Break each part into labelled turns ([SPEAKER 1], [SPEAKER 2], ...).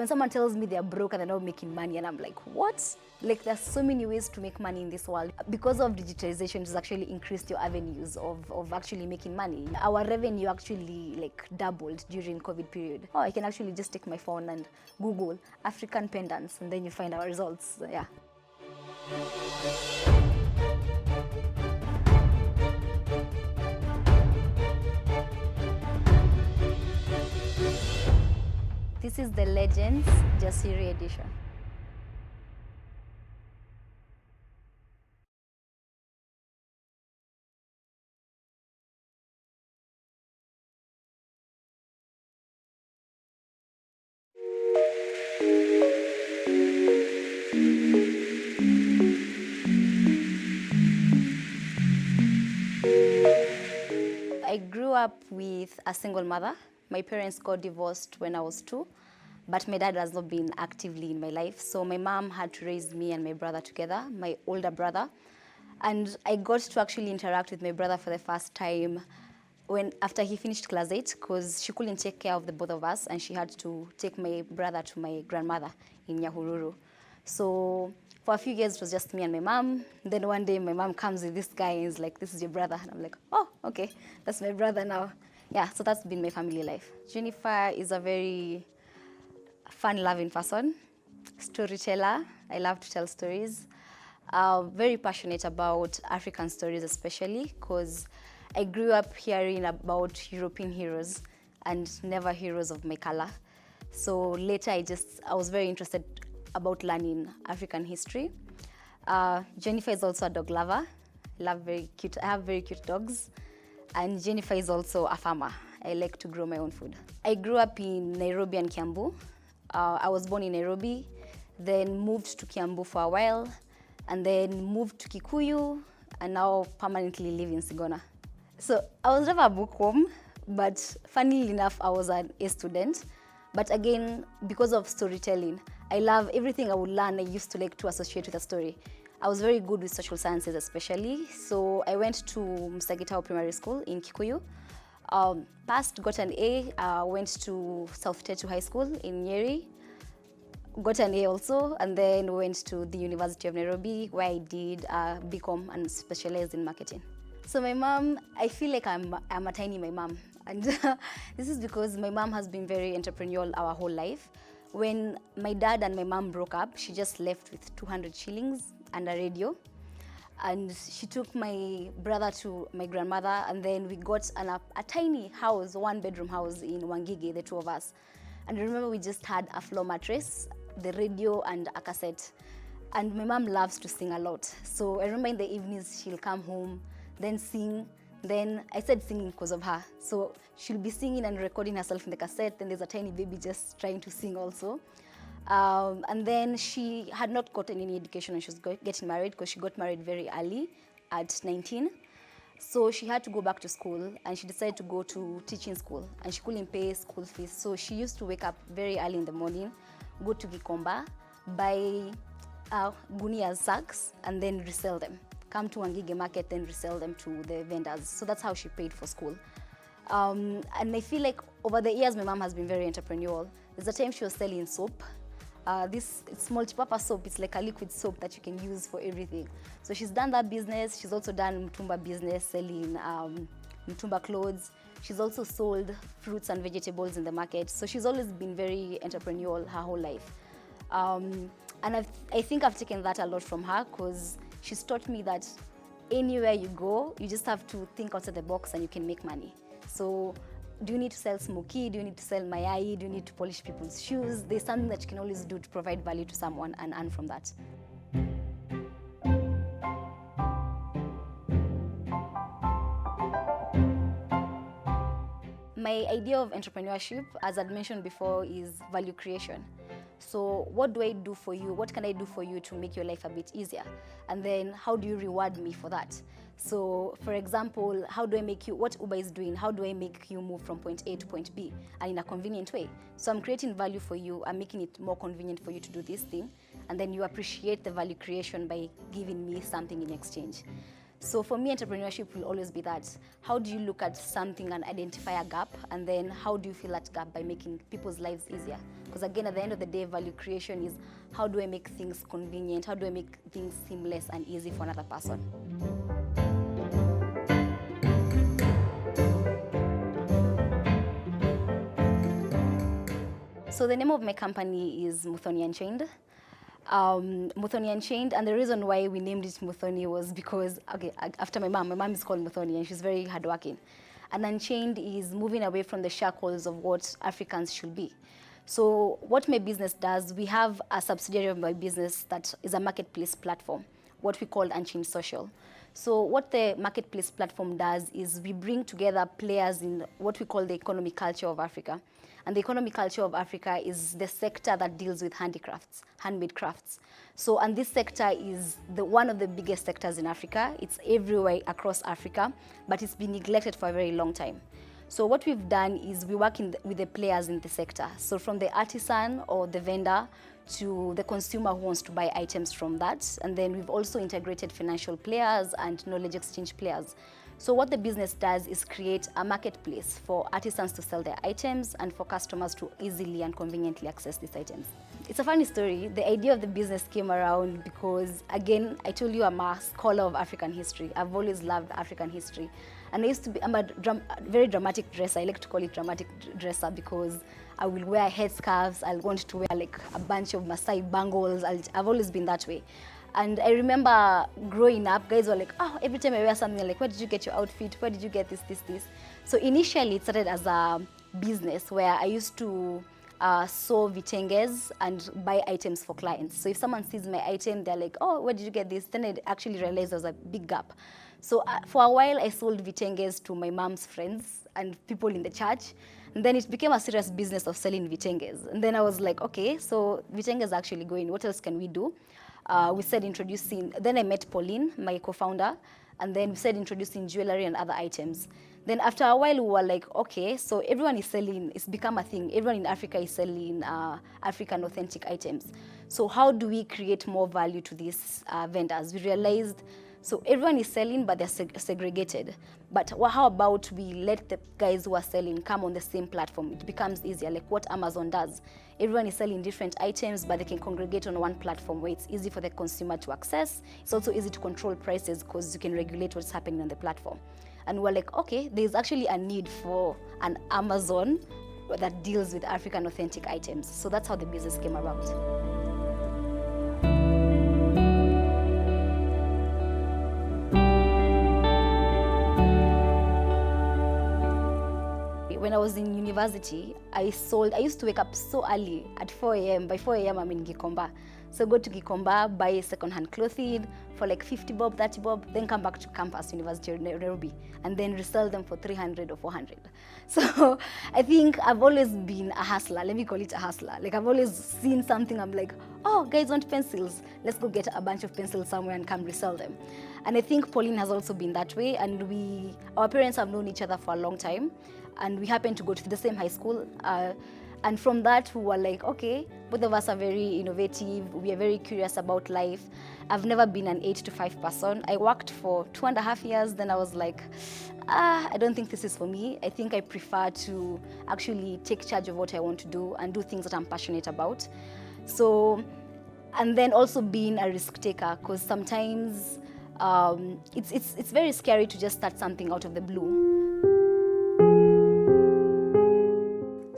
[SPEAKER 1] when someone tells me they're broke and they're not making money, and I'm like, what? Like, there's so many ways to make money in this world. Because of digitalization, it's actually increased your avenues of actually making money. Our revenue actually like doubled during COVID period. Oh, I can actually just take my phone and Google African pendants, and then you find our results. So, yeah. This is the Legends Jasiri edition. I grew up with a single mother. My parents got divorced when I was 2, but my dad has not been actively in my life. So my mom had to raise me and my brother together, my older brother. And I got to actually interact with my brother for the first time after he finished class 8, because she couldn't take care of the both of us, and she had to take my brother to my grandmother in Nyahururu. So for a few years, it was just me and my mom. Then one day, my mom comes with this guy and is like, this is your brother. And I'm like, oh, okay, that's my brother now. Yeah, so that's been my family life. Jennifer is a very fun-loving person, storyteller. I love to tell stories. Very passionate about African stories especially, because I grew up hearing about European heroes and never heroes of my color. So later I was very interested about learning African history. Jennifer is also a dog lover. I have very cute dogs. And Jennifer is also a farmer. I like to grow my own food. I grew up in Nairobi and Kiambu. I was born in Nairobi, then moved to Kiambu for a while, and then moved to Kikuyu, and now permanently live in Sigona. So I was never a bookworm, but funnily enough, I was an A student. But again, because of storytelling, I love everything I would learn. I used to like to associate with a story. I was very good with social sciences especially. So I went to Msagitao Primary School in Kikuyu. Passed, got an A, went to South Tetu High School in Nyeri, got an A also, and then went to the University of Nairobi, where I did BCom and specialized in marketing. So my mom, I feel like I'm a tiny my mom. And this is because my mom has been very entrepreneurial our whole life. When my dad and my mom broke up, she just left with 200 shillings and a radio. And she took my brother to my grandmother, and then we got a tiny house, 1-bedroom house in Wangige, the two of us. And I remember we just had a floor mattress, the radio, and a cassette. And my mom loves to sing a lot. So I remember in the evenings she'll come home, then sing. Then I said singing because of her. So she'll be singing and recording herself in the cassette, then there's a tiny baby just trying to sing also. And then she had not gotten any education when she was getting married, because she got married very early at 19. So she had to go back to school, and she decided to go to teaching school, and she couldn't pay school fees. So she used to wake up very early in the morning, go to Gikomba, buy gunia sacks, and then resell them. Come to Wangige market, then resell them to the vendors. So that's how she paid for school. And I feel like over the years, my mom has been very entrepreneurial. There's a time she was selling soap. It's multi-purpose soap. It's like a liquid soap that you can use for everything. So she's done that business. She's also done Mtumba business, selling Mtumba clothes. She's also sold fruits and vegetables in the market. So she's always been very entrepreneurial her whole life. And I think I've taken that a lot from her, because she's taught me that anywhere you go, you just have to think outside the box and you can make money. So do you need to sell smoky? Do you need to sell mayai? Do you need to polish people's shoes? There's something that you can always do to provide value to someone and earn from that. My idea of entrepreneurship, as I'd mentioned before, is value creation. So what do I do for you? What can I do for you to make your life a bit easier? And then how do you reward me for that? So for example, what Uber is doing, how do I make you move from point A to point B, and in a convenient way? So I'm creating value for you, I'm making it more convenient for you to do this thing, and then you appreciate the value creation by giving me something in exchange. So for me, entrepreneurship will always be that. How do you look at something and identify a gap? And then how do you fill that gap by making people's lives easier? Because again, at the end of the day, value creation is how do I make things convenient? How do I make things seamless and easy for another person? So the name of my company is Muthoni Unchained. Muthoni Unchained, and the reason why we named it Muthoni was because, okay, after my mom is called Muthoni and she's very hardworking. And Unchained is moving away from the shackles of what Africans should be. So what my business does, we have a subsidiary of my business that is a marketplace platform, what we call Unchained Social. So what the marketplace platform does is we bring together players in what we call the economic culture of Africa. And the economic culture of Africa is the sector that deals with handicrafts, handmade crafts. So, and this sector is one of the biggest sectors in Africa. It's everywhere across Africa, but it's been neglected for a very long time. So what we've done is we work with the players in the sector. So from the artisan or the vendor to the consumer who wants to buy items from that. And then we've also integrated financial players and knowledge exchange players. So what the business does is create a marketplace for artisans to sell their items and for customers to easily and conveniently access these items. It's a funny story. The idea of the business came around because, again, I told you I'm a scholar of African history. I've always loved African history. And I'm a very dramatic dresser. I like to call it dramatic dresser because I will wear headscarves. I'll want to wear like a bunch of Maasai bangles. I've always been that way. And I remember growing up, guys were like, oh, every time I wear something, like, where did you get your outfit? Where did you get this? So initially it started as a business where I used to sew vitenges and buy items for clients. So if someone sees my item, they're like, oh, where did you get this? Then I actually realized there was a big gap. So for a while, I sold vitenges to my mom's friends and people in the church. And then it became a serious business of selling vitenges. And then I was like, okay, so vitenges actually going, what else can we do? We said introducing, then I met Pauline, my co-founder, and then we said introducing jewelry and other items. Then after a while, we were like, okay, so everyone is selling, it's become a thing. Everyone in Africa is selling African authentic items. So how do we create more value to these vendors? We realized, so everyone is selling, but they're segregated. But how about we let the guys who are selling come on the same platform? It becomes easier, like what Amazon does. Everyone is selling different items, but they can congregate on one platform where it's easy for the consumer to access. It's also easy to control prices because you can regulate what's happening on the platform. And we're like, okay, there's actually a need for an Amazon that deals with African authentic items. So that's how the business came about. When I was in university, I used to wake up so early at 4 a.m. By 4 a.m. I'm in Gikomba. So go to Gikomba, buy second-hand clothing for like 50 bob, 30 bob, then come back to campus, University of Nairobi, and then resell them for 300 or 400. So I think I've always been a hustler. Let me call it a hustler. Like I've always seen something, I'm like, oh, guys want pencils. Let's go get a bunch of pencils somewhere and come resell them. And I think Pauline has also been that way. And our parents have known each other for a long time. And we happened to go to the same high school. And from that, we were like, okay, both of us are very innovative. We are very curious about life. I've never been an 8 to 5 person. I worked for 2.5 years. Then I was like, I don't think this is for me. I think I prefer to actually take charge of what I want to do and do things that I'm passionate about. So, and then also being a risk taker, because sometimes it's very scary to just start something out of the blue.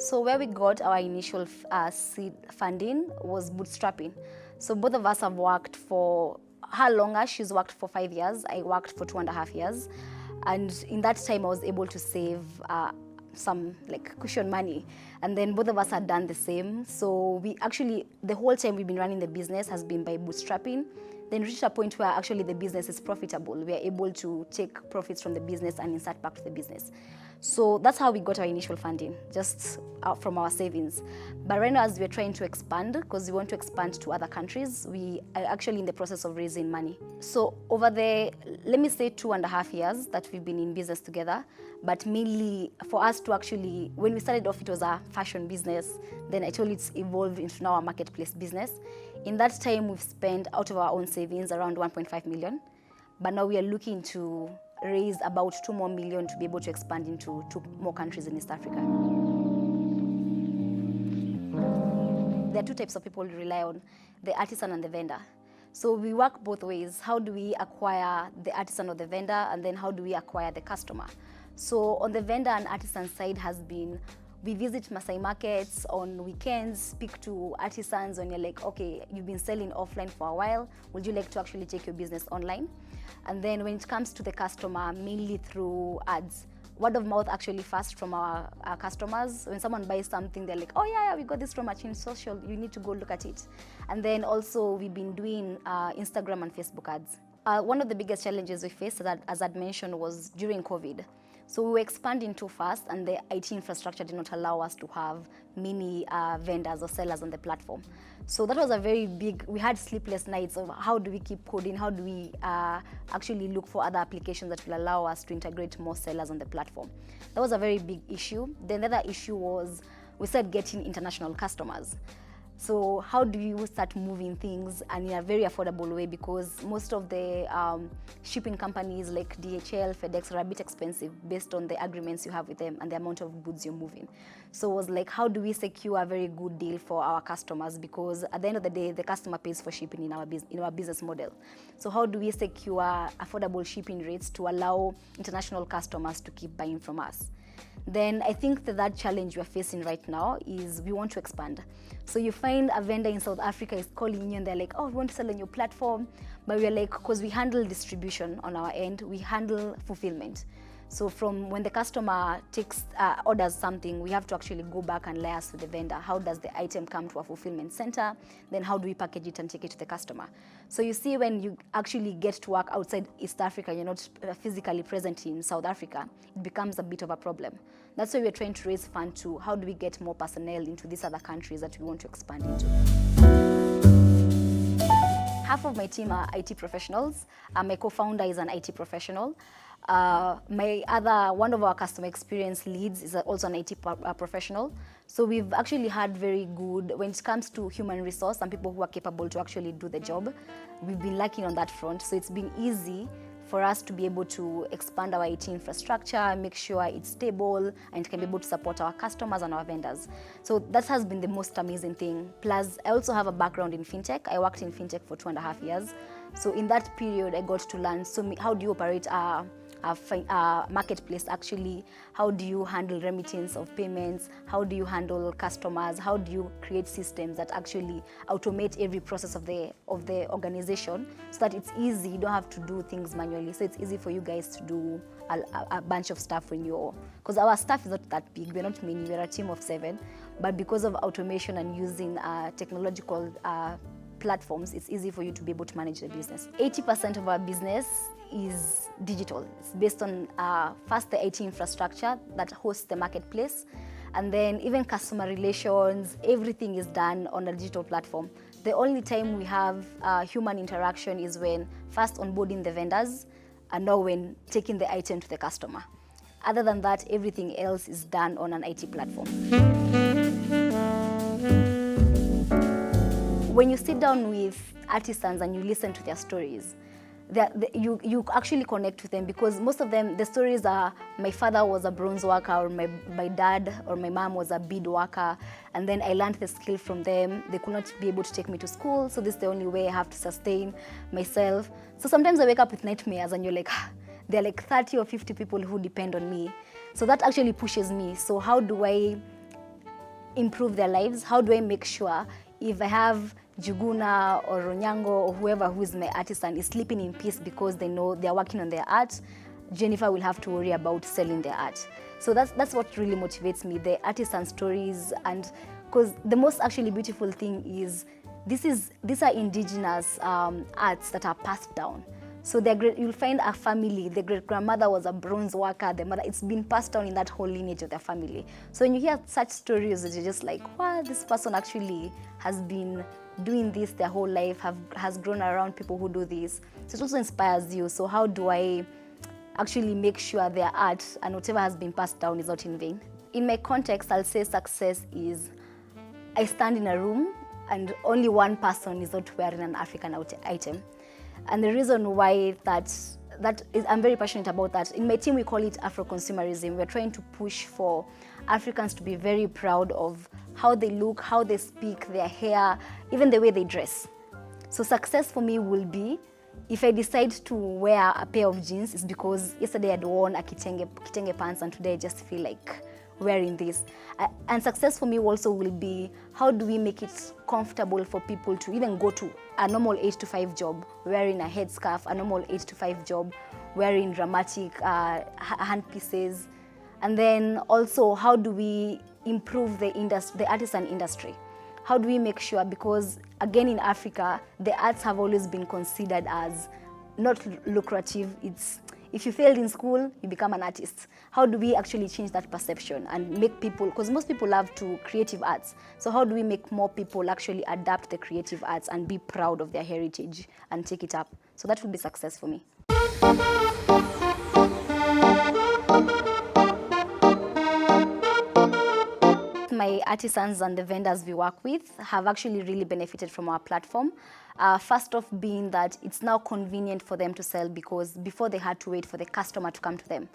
[SPEAKER 1] So where we got our initial seed funding was bootstrapping. So both of us have worked for, her longer, she's worked for 5 years, I worked for 2.5 years. And in that time I was able to save some like cushion money. And then both of us had done the same. So we actually, the whole time we've been running the business has been by bootstrapping. Then reached a point where actually the business is profitable. We are able to take profits from the business and insert back to the business. So that's how we got our initial funding, just out from our savings. But right now, as we're trying to expand, because we want to expand to other countries, we are actually in the process of raising money. So over the, let me say 2.5 years that we've been in business together, but mainly for us to actually, when we started off, it was a fashion business. Then I told you it's evolved into now a marketplace business. In that time, we've spent out of our own savings around 1.5 million. but now we are looking to raise about 2 more million to be able to expand into 2 more countries in East Africa. There are 2 types of people we rely on, the artisan and the vendor. So we work both ways. How do we acquire the artisan or the vendor, and then how do we acquire the customer? So on the vendor and artisan side has been, we visit Masai markets on weekends, speak to artisans when you're like, okay, you've been selling offline for a while, would you like to actually take your business online? And then when it comes to the customer, mainly through ads. Word of mouth actually first from our customers. When someone buys something, they're like, oh yeah, we got this from Unchained Social, you need to go look at it. And then also we've been doing Instagram and Facebook ads. One of the biggest challenges we faced, as I'd mentioned, was during COVID. So we were expanding too fast, and the IT infrastructure did not allow us to have many vendors or sellers on the platform. So that was a very big, we had sleepless nights of how do we keep coding, how do we actually look for other applications that will allow us to integrate more sellers on the platform. That was a very big issue. Then the other issue was we started getting international customers. So how do you start moving things and in a very affordable way, because most of the shipping companies like DHL, FedEx are a bit expensive based on the agreements you have with them and the amount of goods you're moving. So it was like, how do we secure a very good deal for our customers, because at the end of the day, the customer pays for shipping in our business model. So how do we secure affordable shipping rates to allow international customers to keep buying from us? Then I think that challenge we're facing right now is we want to expand. So you find a vendor in South Africa is calling you and they're like, oh, we want to sell on your platform. But we're like, because we handle distribution on our end, we handle fulfillment. So from when the customer orders something, we have to actually go back and liaise with the vendor. How does the item come to a fulfillment center? Then how do we package it and take it to the customer? So you see, when you actually get to work outside East Africa, you're not physically present in South Africa, it becomes a bit of a problem. That's why we're trying to raise funds to how do we get more personnel into these other countries that we want to expand into. Half of my team are IT professionals. My co-founder is an IT professional. One of our customer experience leads is also an IT professional. So we've actually had very good, when it comes to human resource and people who are capable to actually do the job, we've been lacking on that front. So it's been easy for us to be able to expand our IT infrastructure, make sure it's stable, and it can be able to support our customers and our vendors. So that has been the most amazing thing. Plus, I also have a background in fintech. I worked in fintech for 2.5 years. So in that period, I got to learn how do you operate a marketplace actually, how do you handle remittance of payments, how do you handle customers, how do you create systems that actually automate every process of the organization so that it's easy, you don't have to do things manually. So it's easy for you guys to do a bunch of stuff when because our staff is not that big, we're not many, we're a team of 7, but because of automation and using technological platforms, it's easy for you to be able to manage the business. 80% of our business is digital. It's based on first the IT infrastructure that hosts the marketplace, and then even customer relations, everything is done on a digital platform. The only time we have human interaction is when first onboarding the vendors and now when taking the item to the customer. Other than that, everything else is done on an IT platform. When you sit down with artisans and you listen to their stories, you actually connect with them, because most of them, the stories are, my father was a bronze worker, or my dad or my mom was a bead worker, and then I learned the skill from them. They could not be able to take me to school, so this is the only way I have to sustain myself. So sometimes I wake up with nightmares and you're like, there are like 30 or 50 people who depend on me. So that actually pushes me. So how do I improve their lives? How do I make sure if I have Juguna or Ronyango or whoever who is my artisan is sleeping in peace because they know they're working on their art, Jennifer will have to worry about selling their art. So that's what really motivates me, the artisan stories. And because the most actually beautiful thing is these are indigenous arts that are passed down. So you'll find a family, the great-grandmother was a bronze worker, the mother, it's been passed down in that whole lineage of their family. So when you hear such stories, you're just like, wow, this person actually has been doing this their whole life, has grown around people who do this. So it also inspires you. So how do I actually make sure their art and whatever has been passed down is not in vain? In my context, I'll say success is I stand in a room and only one person is not wearing an African item. And the reason why I'm very passionate about that. In my team, we call it Afro-consumerism. We're trying to push for Africans to be very proud of how they look, how they speak, their hair, even the way they dress. So success for me will be if I decide to wear a pair of jeans, it's because yesterday I'd worn a kitenge pants and today I just feel like wearing this. And success for me also will be, how do we make it comfortable for people to even go to a normal 8 to 5 job, wearing a headscarf, a normal 8 to 5 job, wearing dramatic hand pieces. And then also, how do we improve the artisan industry? How do we make sure, because again in Africa, the arts have always been considered as not lucrative. It's, if you failed in school, you become an artist. How do we actually change that perception and make people, because most people love to creative arts. So how do we make more people actually adapt the creative arts and be proud of their heritage and take it up? So that would be success for me. My artisans and the vendors we work with have actually really benefited from our platform. First off being that it's now convenient for them to sell, because before they had to wait for the customer to come to them.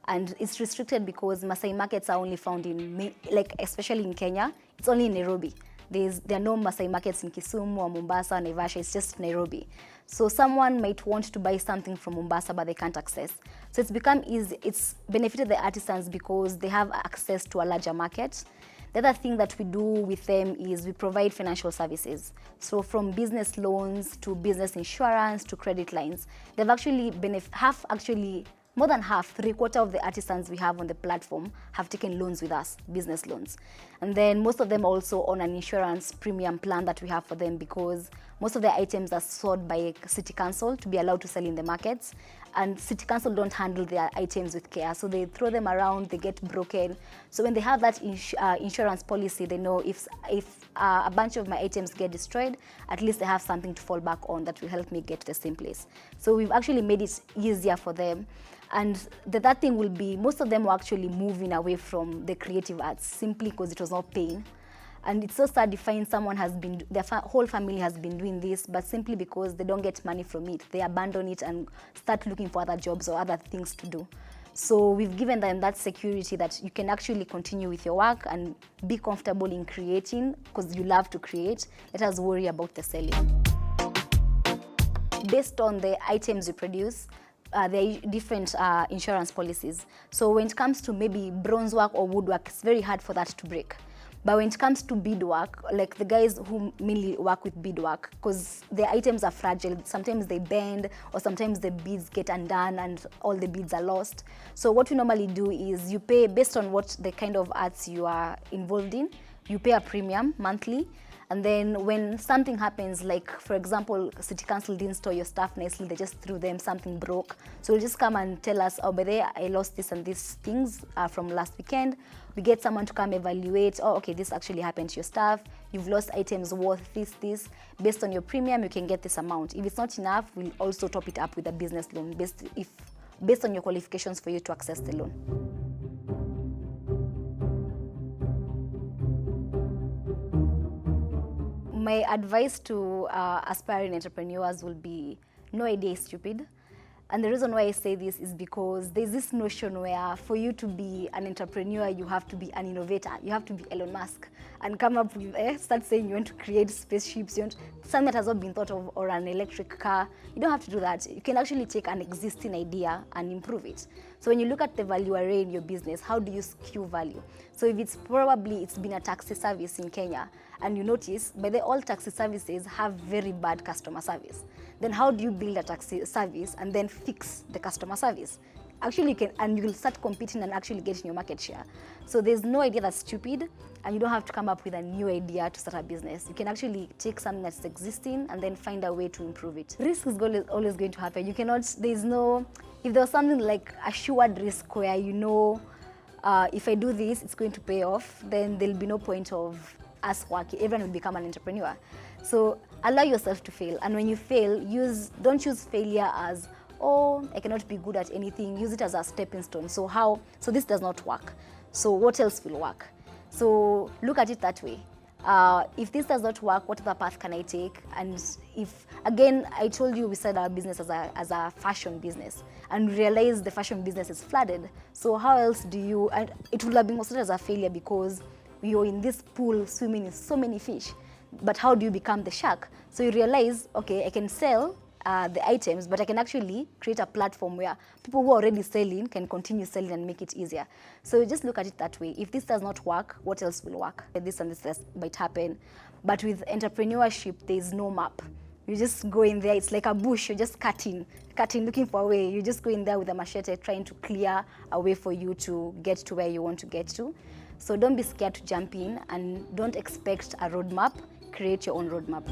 [SPEAKER 1] And it's restricted because Maasai markets are only found in, like especially in Kenya, it's only in Nairobi. There are no Maasai markets in Kisumu or Mombasa or Naivasha, it's just Nairobi. So someone might want to buy something from Mombasa but they can't access. So it's become easy, it's benefited the artisans because they have access to a larger market. The other thing that we do with them is we provide financial services. So from business loans to business insurance to credit lines. They've actually more than half, 3/4 of the artisans we have on the platform have taken loans with us, business loans. And then most of them also on an insurance premium plan that we have for them, because most of the items are sold by City Council to be allowed to sell in the markets. And City Council don't handle their items with care. So they throw them around, they get broken. So when they have that insurance policy, they know if a bunch of my items get destroyed, at least they have something to fall back on that will help me get to the same place. So we've actually made it easier for them. And the third thing will be, most of them were actually moving away from the creative arts simply because it was not paying. And it's so sad to find someone their whole family has been doing this, but simply because they don't get money from it, they abandon it and start looking for other jobs or other things to do. So we've given them that security that you can actually continue with your work and be comfortable in creating because you love to create. Let us worry about the selling. Based on the items you produce, there are different insurance policies. So when it comes to maybe bronze work or woodwork, it's very hard for that to break. But when it comes to beadwork, like the guys who mainly work with beadwork, because the items are fragile, sometimes they bend or sometimes the beads get undone and all the beads are lost. So what we normally do is you pay based on what the kind of arts you are involved in, you pay a premium monthly. And then when something happens, like for example, City Council didn't store your stuff nicely, they just threw them, something broke. So they'll just come and tell us, oh, by the way, I lost this and these things from last weekend. We get someone to come evaluate, oh, okay, this actually happened to your stuff. You've lost items worth this. Based on your premium, you can get this amount. If it's not enough, we'll also top it up with a business loan based on your qualifications for you to access the loan. My advice to aspiring entrepreneurs will be, no idea is stupid. And the reason why I say this is because there's this notion where for you to be an entrepreneur, you have to be an innovator. You have to be Elon Musk and come up with, start saying you want to create spaceships, you want something that has not been thought of, or an electric car. You don't have to do that. You can actually take an existing idea and improve it. So when you look at the value array in your business, how do you skew value? So if it's been a taxi service in Kenya, and you notice, all taxi services have very bad customer service. Then how do you build a taxi service and then fix the customer service? Actually, you can, and you'll start competing and actually getting your market share. So there's no idea that's stupid, and you don't have to come up with a new idea to start a business. You can actually take something that's existing and then find a way to improve it. Risk is always going to happen. You cannot, if there was something like assured risk where if I do this, it's going to pay off, then there'll be no point of us working. Everyone will become an entrepreneur. So allow yourself to fail. And when you fail, don't use failure as, oh, I cannot be good at anything. Use it as a stepping stone. So this does not work. So what else will work? So look at it that way. If this does not work, what other path can I take? And if, again, I told you we started our business as a fashion business, and we realized the fashion business is flooded. So how else do you, and it would have been considered as a failure because you're in this pool swimming in so many fish. But how do you become the shark? So you realize, okay, I can sell the items, but I can actually create a platform where people who are already selling can continue selling and make it easier. So just look at it that way. If this does not work, what else will work? This and this might happen. But with entrepreneurship, there is no map. You just go in there, it's like a bush, you're just cutting, looking for a way. You just go in there with a machete, trying to clear a way for you to get to where you want to get to. So don't be scared to jump in, and don't expect a roadmap. Create your own roadmap.